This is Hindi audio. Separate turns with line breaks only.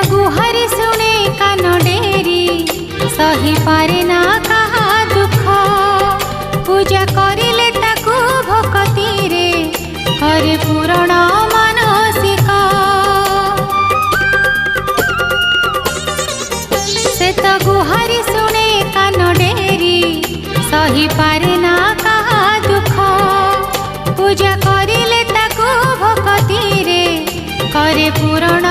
गुहारी शुणे कान डेरी सही पारे ना कहा दुख पूजा करिले ताकू भक्ति रे करे पूरण मानसिक से तो गुहारी शुणे कान डेरी सही पारे ना कहा दुख पूजा करिले ताकू भक्ति रे करे पूरण